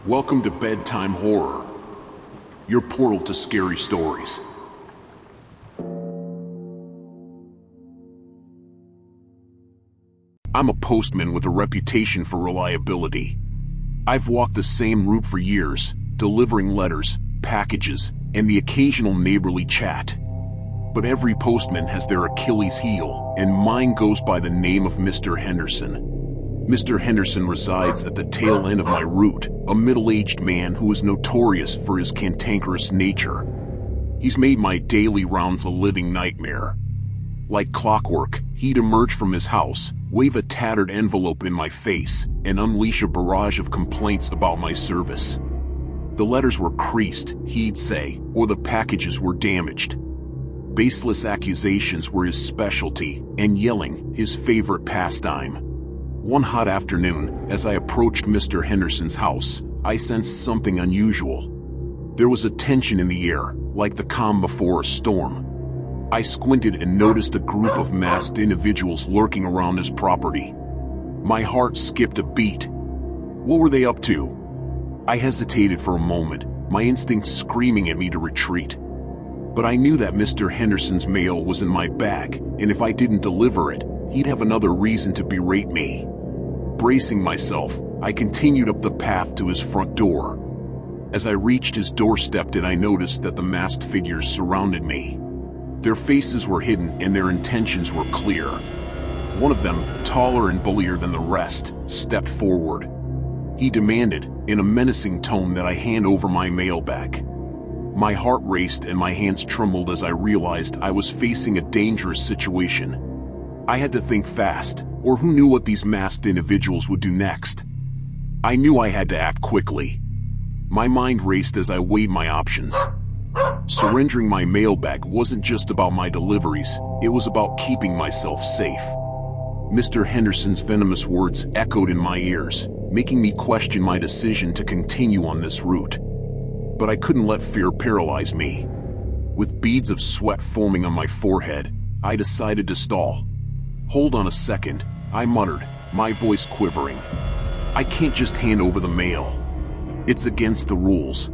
Welcome to Bedtime Horror, your portal to scary stories. I'm a postman with a reputation for reliability. I've walked the same route for years, delivering letters, packages, and the occasional neighborly chat. But every postman has their Achilles heel, and mine goes by the name of Mr. Henderson. Mr. Henderson resides at the tail end of my route, a middle-aged man who is notorious for his cantankerous nature. He's made my daily rounds a living nightmare. Like clockwork, he'd emerge from his house, wave a tattered envelope in my face, and unleash a barrage of complaints about my service. The letters were creased, he'd say, or the packages were damaged. Baseless accusations were his specialty, and yelling, his favorite pastime. One hot afternoon, as I approached Mr. Henderson's house, I sensed something unusual. There was a tension in the air, like the calm before a storm. I squinted and noticed a group of masked individuals lurking around his property. My heart skipped a beat. What were they up to? I hesitated for a moment, my instincts screaming at me to retreat. But I knew that Mr. Henderson's mail was in my bag, and if I didn't deliver it, he'd have another reason to berate me. Bracing myself, I continued up the path to his front door. As I reached his doorstep, I noticed that the masked figures surrounded me. Their faces were hidden and their intentions were clear. One of them, taller and bullier than the rest, stepped forward. He demanded, in a menacing tone, that I hand over my mail bag. My heart raced and my hands trembled as I realized I was facing a dangerous situation. I had to think fast, or who knew what these masked individuals would do next. I knew I had to act quickly. My mind raced as I weighed my options. Surrendering my mailbag wasn't just about my deliveries, it was about keeping myself safe. Mr. Henderson's venomous words echoed in my ears, making me question my decision to continue on this route. But I couldn't let fear paralyze me. With beads of sweat forming on my forehead, I decided to stall. "Hold on a second," I muttered, my voice quivering. "I can't just hand over the mail. It's against the rules."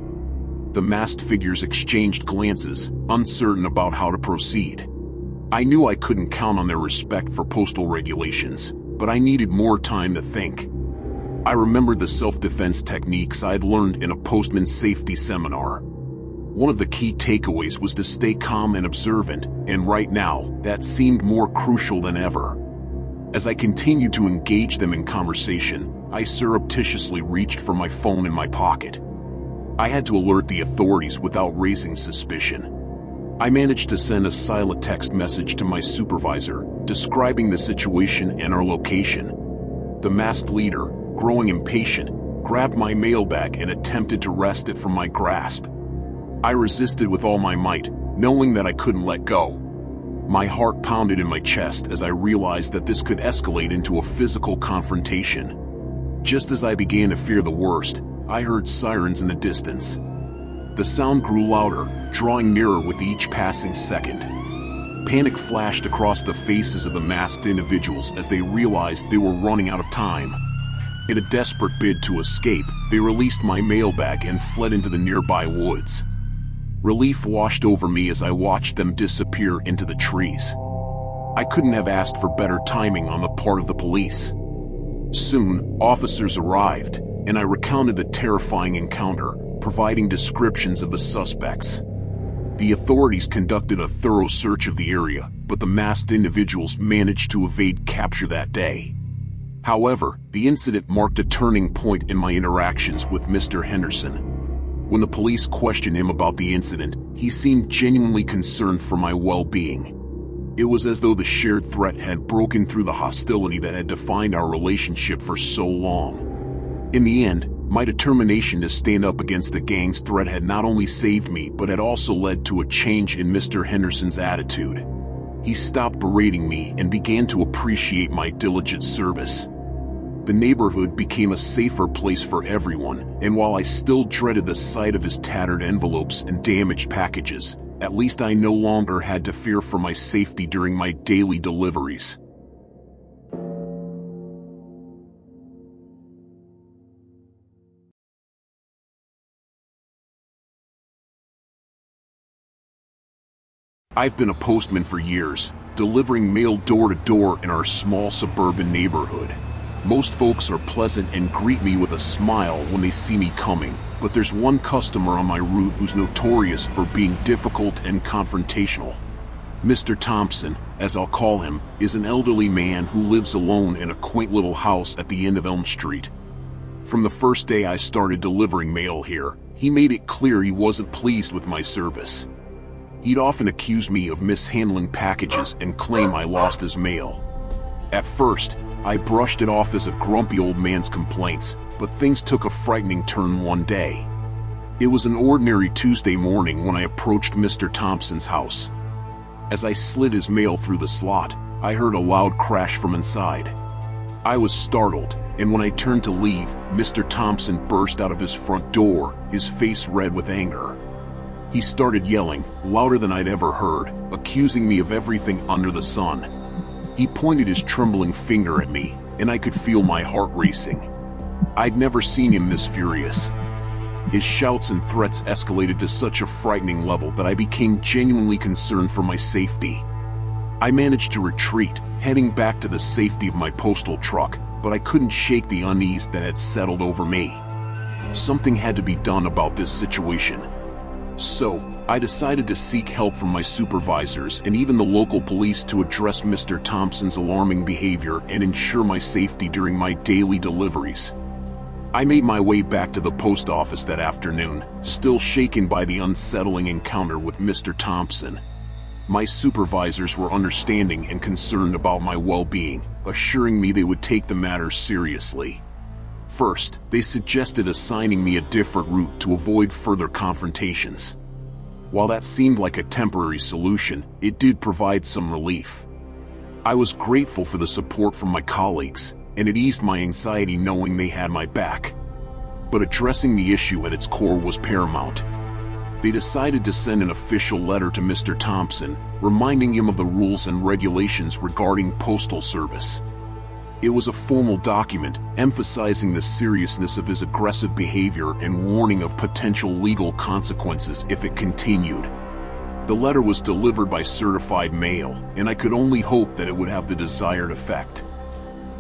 The masked figures exchanged glances, uncertain about how to proceed. I knew I couldn't count on their respect for postal regulations, but I needed more time to think. I remembered the self-defense techniques I'd learned in a postman's safety seminar. One of the key takeaways was to stay calm and observant, and right now, that seemed more crucial than ever. As I continued to engage them in conversation, I surreptitiously reached for my phone in my pocket. I had to alert the authorities without raising suspicion. I managed to send a silent text message to my supervisor, describing the situation and our location. The masked leader, growing impatient, grabbed my mailbag and attempted to wrest it from my grasp. I resisted with all my might, knowing that I couldn't let go. My heart pounded in my chest as I realized that this could escalate into a physical confrontation. Just as I began to fear the worst, I heard sirens in the distance. The sound grew louder, drawing nearer with each passing second. Panic flashed across the faces of the masked individuals as they realized they were running out of time. In a desperate bid to escape, they released my mailbag and fled into the nearby woods. Relief washed over me as I watched them disappear into the trees. I couldn't have asked for better timing on the part of the police. Soon, officers arrived, and I recounted the terrifying encounter, providing descriptions of the suspects. The authorities conducted a thorough search of the area, but the masked individuals managed to evade capture that day. However, the incident marked a turning point in my interactions with Mr. Henderson. When the police questioned him about the incident, he seemed genuinely concerned for my well-being. It was as though the shared threat had broken through the hostility that had defined our relationship for so long. In the end, my determination to stand up against the gang's threat had not only saved me but had also led to a change in Mr. Henderson's attitude. He stopped berating me and began to appreciate my diligent service. The neighborhood became a safer place for everyone, and while I still dreaded the sight of his tattered envelopes and damaged packages, at least I no longer had to fear for my safety during my daily deliveries. I've been a postman for years, delivering mail door to door in our small suburban neighborhood. Most folks are pleasant and greet me with a smile when they see me coming, but there's one customer on my route who's notorious for being difficult and confrontational. Mr. Thompson, as I'll call him, is an elderly man who lives alone in a quaint little house at the end of Elm Street. From the first day I started delivering mail here, he made it clear he wasn't pleased with my service. He'd often accuse me of mishandling packages and claim I lost his mail. At first, I brushed it off as a grumpy old man's complaints, but things took a frightening turn one day. It was an ordinary Tuesday morning when I approached Mr. Thompson's house. As I slid his mail through the slot, I heard a loud crash from inside. I was startled, and when I turned to leave, Mr. Thompson burst out of his front door, his face red with anger. He started yelling, louder than I'd ever heard, accusing me of everything under the sun. He pointed his trembling finger at me, and I could feel my heart racing. I'd never seen him this furious. His shouts and threats escalated to such a frightening level that I became genuinely concerned for my safety. I managed to retreat, heading back to the safety of my postal truck, but I couldn't shake the unease that had settled over me. Something had to be done about this situation. So, I decided to seek help from my supervisors and even the local police to address Mr. Thompson's alarming behavior and ensure my safety during my daily deliveries. I made my way back to the post office that afternoon, still shaken by the unsettling encounter with Mr. Thompson. My supervisors were understanding and concerned about my well-being, assuring me they would take the matter seriously. First, they suggested assigning me a different route to avoid further confrontations. While that seemed like a temporary solution, it did provide some relief. I was grateful for the support from my colleagues, and it eased my anxiety knowing they had my back. But addressing the issue at its core was paramount. They decided to send an official letter to Mr. Thompson, reminding him of the rules and regulations regarding postal service. It was a formal document, emphasizing the seriousness of his aggressive behavior and warning of potential legal consequences if it continued. The letter was delivered by certified mail, and I could only hope that it would have the desired effect.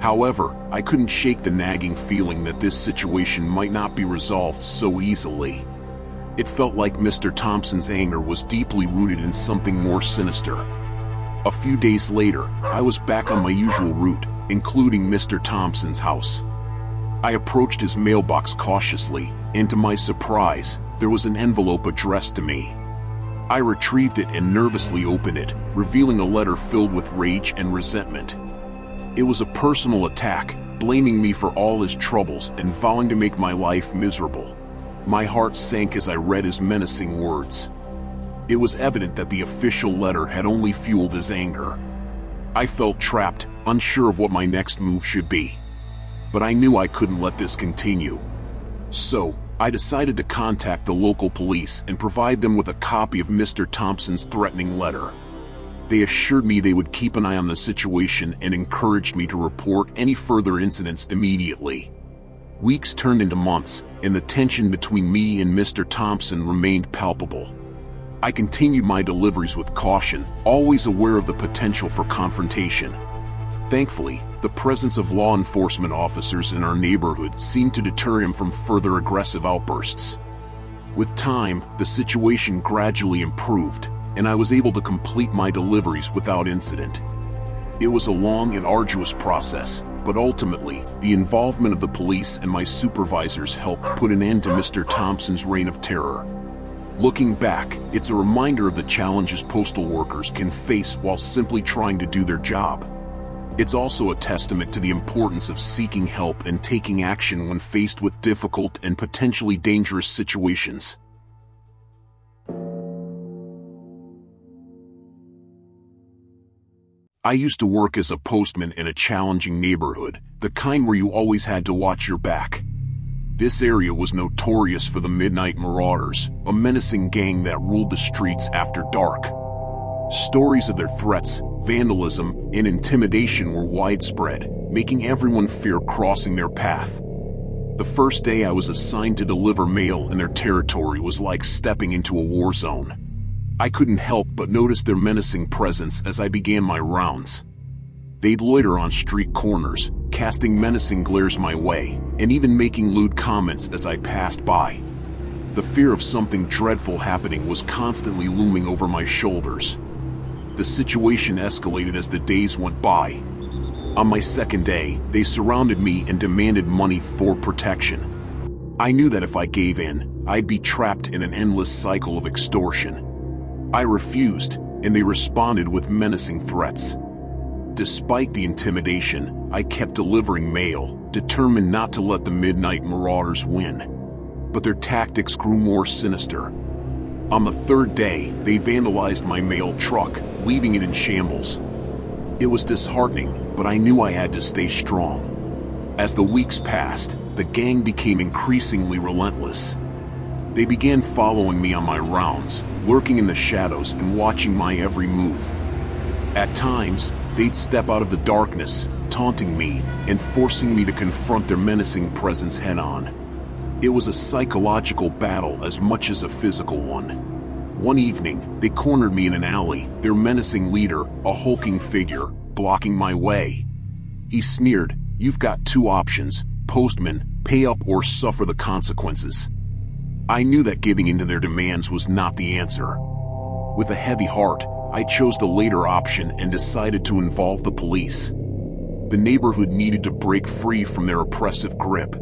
However, I couldn't shake the nagging feeling that this situation might not be resolved so easily. It felt like Mr. Thompson's anger was deeply rooted in something more sinister. A few days later, I was back on my usual route, including Mr. Thompson's house. I approached his mailbox cautiously, and to my surprise, there was an envelope addressed to me. I retrieved it and nervously opened it, revealing a letter filled with rage and resentment. It was a personal attack, blaming me for all his troubles and vowing to make my life miserable. My heart sank as I read his menacing words. It was evident that the official letter had only fueled his anger. I felt trapped, unsure of what my next move should be. But I knew I couldn't let this continue. So, I decided to contact the local police and provide them with a copy of Mr. Thompson's threatening letter. They assured me they would keep an eye on the situation and encouraged me to report any further incidents immediately. Weeks turned into months, and the tension between me and Mr. Thompson remained palpable. I continued my deliveries with caution, always aware of the potential for confrontation. Thankfully, the presence of law enforcement officers in our neighborhood seemed to deter him from further aggressive outbursts. With time, the situation gradually improved, and I was able to complete my deliveries without incident. It was a long and arduous process, but ultimately, the involvement of the police and my supervisors helped put an end to Mr. Thompson's reign of terror. Looking back, it's a reminder of the challenges postal workers can face while simply trying to do their job. It's also a testament to the importance of seeking help and taking action when faced with difficult and potentially dangerous situations. I used to work as a postman in a challenging neighborhood, the kind where you always had to watch your back. This area was notorious for the Midnight Marauders, a menacing gang that ruled the streets after dark. Stories of their threats, vandalism, and intimidation were widespread, making everyone fear crossing their path. The first day I was assigned to deliver mail in their territory was like stepping into a war zone. I couldn't help but notice their menacing presence as I began my rounds. They'd loiter on street corners, casting menacing glares my way, and even making lewd comments as I passed by. The fear of something dreadful happening was constantly looming over my shoulders. The situation escalated as the days went by. On my second day, they surrounded me and demanded money for protection. I knew that if I gave in, I'd be trapped in an endless cycle of extortion. I refused, and they responded with menacing threats. Despite the intimidation, I kept delivering mail, determined not to let the midnight marauders win. But their tactics grew more sinister. On the third day, they vandalized my mail truck, leaving it in shambles. It was disheartening, but I knew I had to stay strong. As the weeks passed, the gang became increasingly relentless. They began following me on my rounds, lurking in the shadows and watching my every move. At times, they'd step out of the darkness, taunting me and forcing me to confront their menacing presence head-on. It was a psychological battle as much as a physical one. One evening, they cornered me in an alley, their menacing leader, a hulking figure, blocking my way. He sneered, "You've got two options, Postman, pay up or suffer the consequences." I knew that giving in to their demands was not the answer. With a heavy heart, I chose the later option and decided to involve the police. The neighborhood needed to break free from their oppressive grip.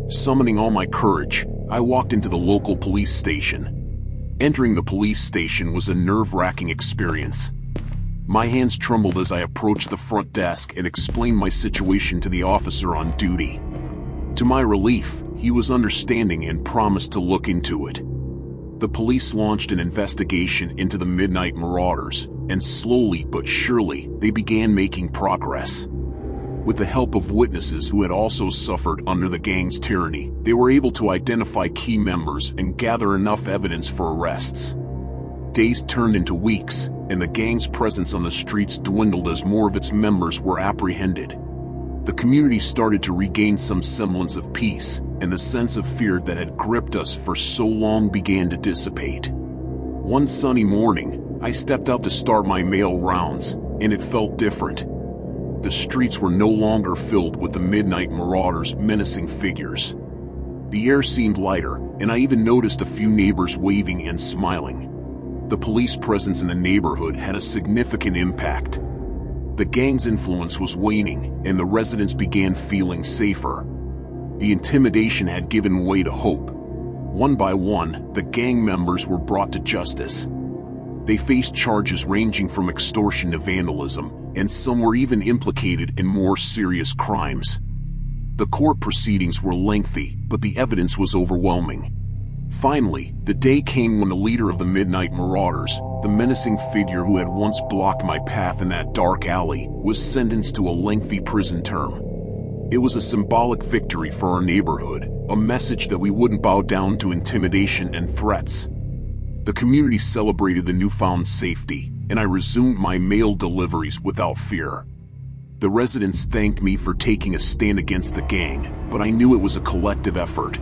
Summoning all my courage, I walked into the local police station. Entering the police station was a nerve-wracking experience. My hands trembled as I approached the front desk and explained my situation to the officer on duty. To my relief, he was understanding and promised to look into it. The police launched an investigation into the midnight marauders, and slowly but surely, they began making progress. With the help of witnesses who had also suffered under the gang's tyranny, they were able to identify key members and gather enough evidence for arrests. Days turned into weeks, and the gang's presence on the streets dwindled as more of its members were apprehended. The community started to regain some semblance of peace, and the sense of fear that had gripped us for so long began to dissipate. One sunny morning, I stepped out to start my mail rounds, and it felt different. The streets were no longer filled with the midnight marauders' menacing figures. The air seemed lighter, and I even noticed a few neighbors waving and smiling. The police presence in the neighborhood had a significant impact. The gang's influence was waning, and the residents began feeling safer. The intimidation had given way to hope. One by one, the gang members were brought to justice. They faced charges ranging from extortion to vandalism, and some were even implicated in more serious crimes. The court proceedings were lengthy, but the evidence was overwhelming. Finally, the day came when the leader of the midnight marauders, the menacing figure who had once blocked my path in that dark alley, was sentenced to a lengthy prison term. It was a symbolic victory for our neighborhood, a message that we wouldn't bow down to intimidation and threats. The community celebrated the newfound safety, and I resumed my mail deliveries without fear. The residents thanked me for taking a stand against the gang, but I knew it was a collective effort.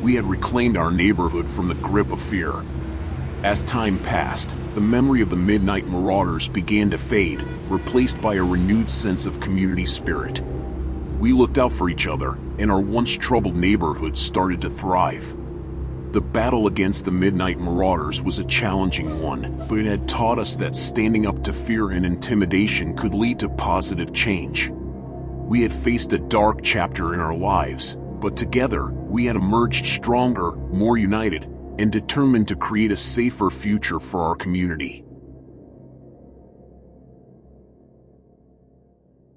We had reclaimed our neighborhood from the grip of fear. As time passed, the memory of the midnight marauders began to fade, replaced by a renewed sense of community spirit. We looked out for each other, and our once troubled neighborhood started to thrive. The battle against the midnight marauders was a challenging one, but it had taught us that standing up to fear and intimidation could lead to positive change. We had faced a dark chapter in our lives, but together we had emerged stronger, more united, and determined to create a safer future for our community.